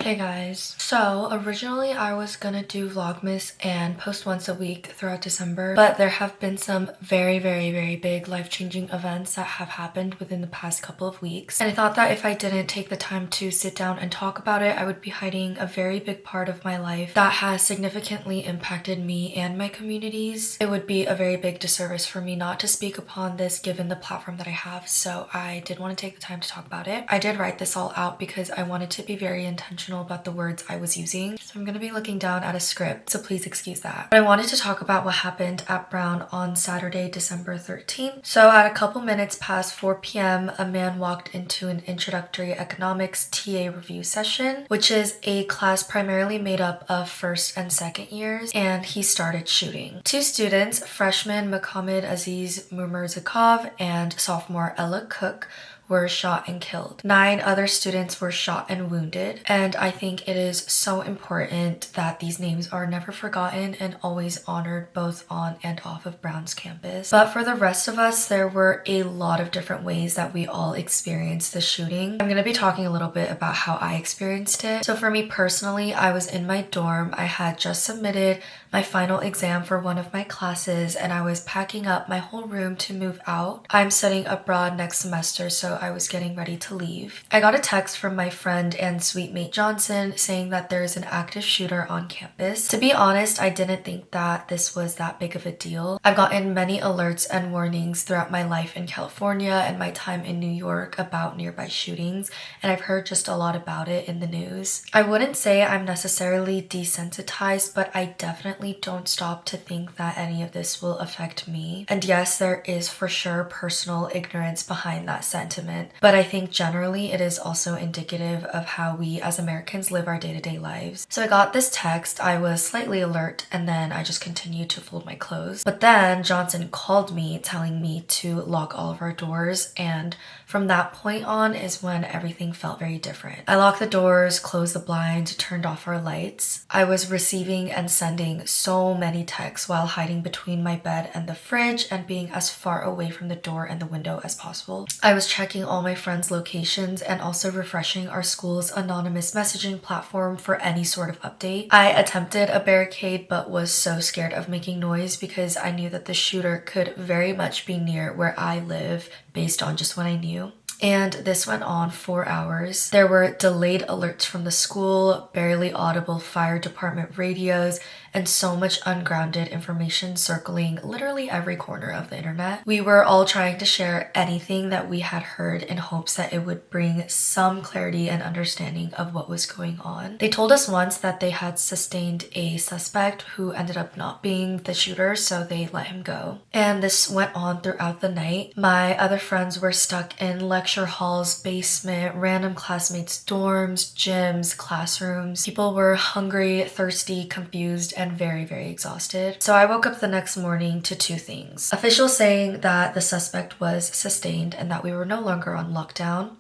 Hey guys. So originally I was gonna do Vlogmas and post once a week throughout December, but there have been some very big life-changing events that have happened within the past couple of weeks. And I thought that if I didn't take the time to sit down and talk about it, I would be hiding a very big part of my life that has significantly impacted me and my communities. It would be a very big disservice for me not to speak upon this given the platform that I have, so I did want to take the time to talk about it. I did write this all out because I wanted to be very intentional about the words I was using. So I'm going to be looking down at a script, so please excuse that. But I wanted to talk about what happened at Brown on Saturday, December 13th. So at a couple minutes past 4 p.m., a man walked into an introductory economics TA review session, which is a class primarily made up of first and second years, and he started shooting. Two students, freshman Mohammed Aziz Mumirzakov and sophomore Ella Cook, were shot and killed. 9 other students were shot and wounded, and I think it is so important that these names are never forgotten and always honored both on and off of Brown's campus. But for the rest of us, there were a lot of different ways that we all experienced the shooting. I'm gonna be talking a little bit about how I experienced it. So for me personally, I was in my dorm. I had just submitted my final exam for one of my classes and I was packing up my whole room to move out. I'm studying abroad next semester, so I was getting ready to leave. I got a text from my friend and sweet mate Johnson saying that there is an active shooter on campus. To be honest, I didn't think that this was that big of a deal. I've gotten many alerts and warnings throughout my life in California and my time in New York about nearby shootings, and I've heard just a lot about it in the news. I wouldn't say I'm necessarily desensitized, but I definitely don't stop to think that any of this will affect me. And yes, there is for sure personal ignorance behind that sentiment, but I think generally it is also indicative of how we as Americans live our day-to-day lives. So I got this text, I was slightly alert, and then I just continued to fold my clothes. But then Johnson called me telling me to lock all of our doors, and from that point on is when everything felt very different. I locked the doors, closed the blinds, turned off our lights. I was receiving and sending so many texts while hiding between my bed and the fridge and being as far away from the door and the window as possible. I was checking all my friends' locations and also refreshing our school's anonymous messaging platform for any sort of update. I attempted a barricade but was so scared of making noise because I knew that the shooter could very much be near where I live based on just what I knew. And this went on 4 hours. There were delayed alerts from the school, barely audible fire department radios, and so much ungrounded information circling literally every corner of the internet. We were all trying to share anything that we had heard in hopes that it would bring some clarity and understanding of what was going on. They told us once that they had sustained a suspect who ended up not being the shooter, so they let him go. And this went on throughout the night. My other friends were stuck in lecture halls, basement, random classmates' dorms, gyms, classrooms. People were hungry, thirsty, confused, and very exhausted. So I woke up the next morning to 2 things. Officials saying that the suspect was sustained and that we were no longer on lockdown,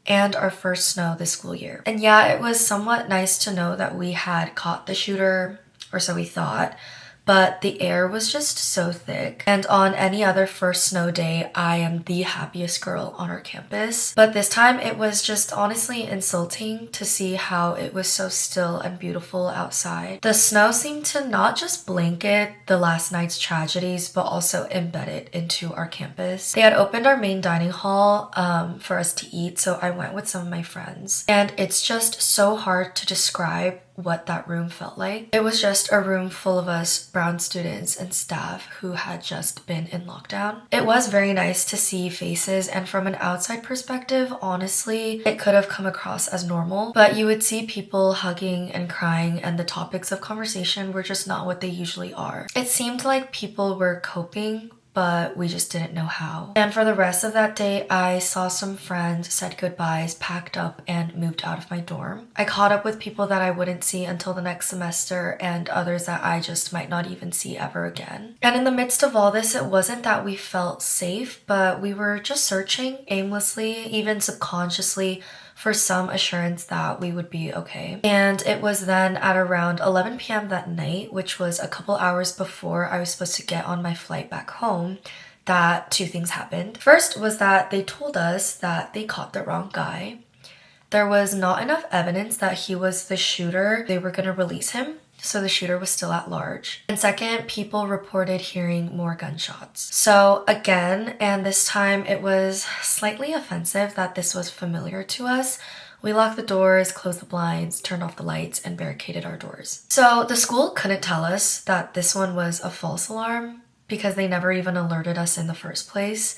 and our first snow this school year. And yeah, it was somewhat nice to know that we had caught the shooter, or so we thought, but the air was just so thick. And on any other first snow day, I am the happiest girl on our campus. But this time it was just honestly insulting to see how it was so still and beautiful outside. The snow seemed to not just blanket the last night's tragedies, but also embed it into our campus. They had opened our main dining hall for us to eat, so I went with some of my friends. And it's just so hard to describe what that room felt like. It was just a room full of us Brown students and staff who had just been in lockdown. It was very nice to see faces, and from an outside perspective, honestly, it could have come across as normal, but you would see people hugging and crying, and the topics of conversation were just not what they usually are. It seemed like people were coping, but we just didn't know how. And for the rest of that day, I saw some friends, said goodbyes, packed up, and moved out of my dorm. I caught up with people that I wouldn't see until the next semester and others that I just might not even see ever again. And in the midst of all this, it wasn't that we felt safe, but we were just searching aimlessly, even subconsciously, for some assurance that we would be okay. And it was then at around 11 p.m. that night, which was a couple hours before I was supposed to get on my flight back home, that 2 things happened. First was that they told us that they caught the wrong guy. There was not enough evidence that he was the shooter. They were gonna release him, so the shooter was still at large. And second, people reported hearing more gunshots. So again, and this time it was slightly offensive that this was familiar to us. We locked the doors, closed the blinds, turned off the lights, and barricaded our doors. So the school couldn't tell us that this one was a false alarm because they never even alerted us in the first place.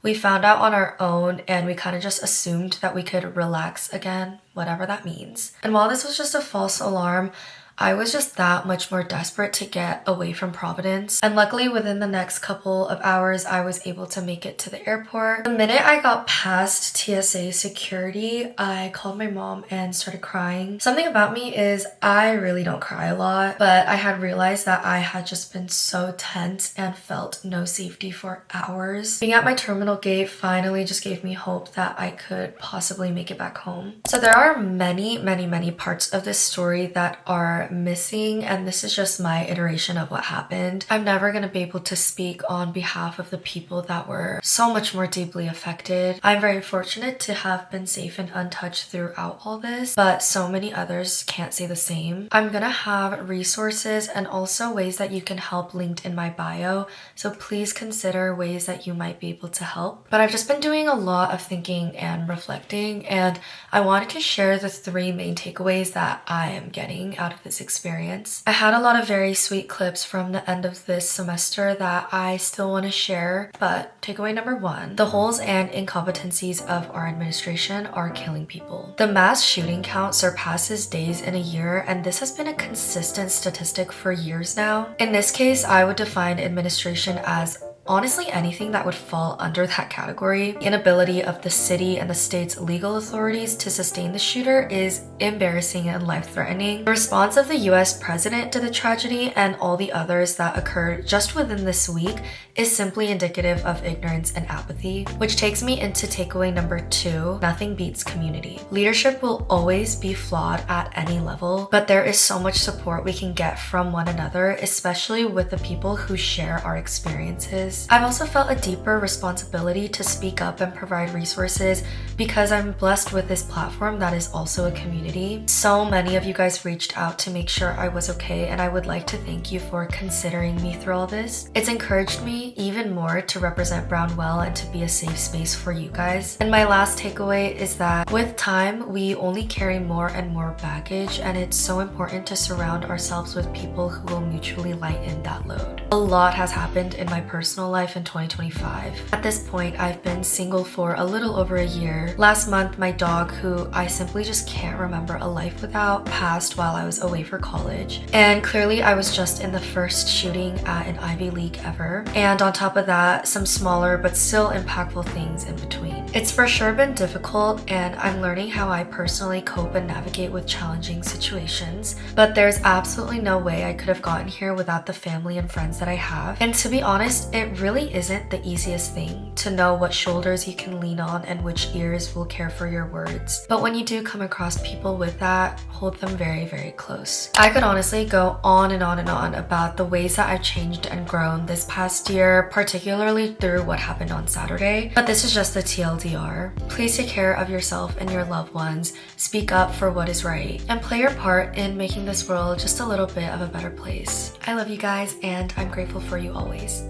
We found out on our own and we kind of just assumed that we could relax again, whatever that means. And while this was just a false alarm, I was just that much more desperate to get away from Providence. And luckily within the next couple of hours, I was able to make it to the airport. The minute I got past TSA security, I called my mom and started crying. Something about me is I really don't cry a lot, but I had realized that I had just been so tense and felt no safety for hours. Being at my terminal gate finally just gave me hope that I could possibly make it back home. So there are many parts of this story that are missing, and this is just my iteration of what happened. I'm never going to be able to speak on behalf of the people that were so much more deeply affected. I'm very fortunate to have been safe and untouched throughout all this, but so many others can't say the same. I'm gonna have resources and also ways that you can help linked in my bio, so please consider ways that you might be able to help. But I've just been doing a lot of thinking and reflecting, and I wanted to share the 3 main takeaways that I am getting out of this experience. I had a lot of very sweet clips from the end of this semester that I still want to share, but takeaway number 1, the holes and incompetencies of our administration are killing people. The mass shooting count surpasses days in a year, and this has been a consistent statistic for years now. In this case, I would define administration as honestly anything that would fall under that category. The inability of the city and the state's legal authorities to sustain the shooter is embarrassing and life-threatening. The response of the US president to the tragedy and all the others that occurred just within this week is simply indicative of ignorance and apathy, which takes me into takeaway number 2, nothing beats community. Leadership will always be flawed at any level, but there is so much support we can get from one another, especially with the people who share our experiences. I've also felt a deeper responsibility to speak up and provide resources because I'm blessed with this platform that is also a community. So many of you guys reached out to make sure I was okay, and I would like to thank you for considering me through all this. It's encouraged me even more to represent Brown well and to be a safe space for you guys. And my last takeaway is that with time, we only carry more and more baggage, and it's so important to surround ourselves with people who will mutually lighten that load. A lot has happened in my personal life in 2025. At this point, I've been single for a little over a year. Last month, my dog, who I simply just can't remember a life without, passed while I was away for college. And clearly, I was just in the first shooting at an Ivy League ever. And on top of that, some smaller but still impactful things in between. It's for sure been difficult, and I'm learning how I personally cope and navigate with challenging situations. But there's absolutely no way I could have gotten here without the family and friends that I have. And to be honest, it really isn't the easiest thing to know what shoulders you can lean on and which ears will care for your words. But when you do come across people with that, hold them very, very close. I could honestly go on and on and on about the ways that I've changed and grown this past year, particularly through what happened on Saturday. But this is just the TLDR. Please take care of yourself and your loved ones, speak up for what is right, and play your part in making this world just a little bit of a better place. I love you guys, and I'm grateful for you always.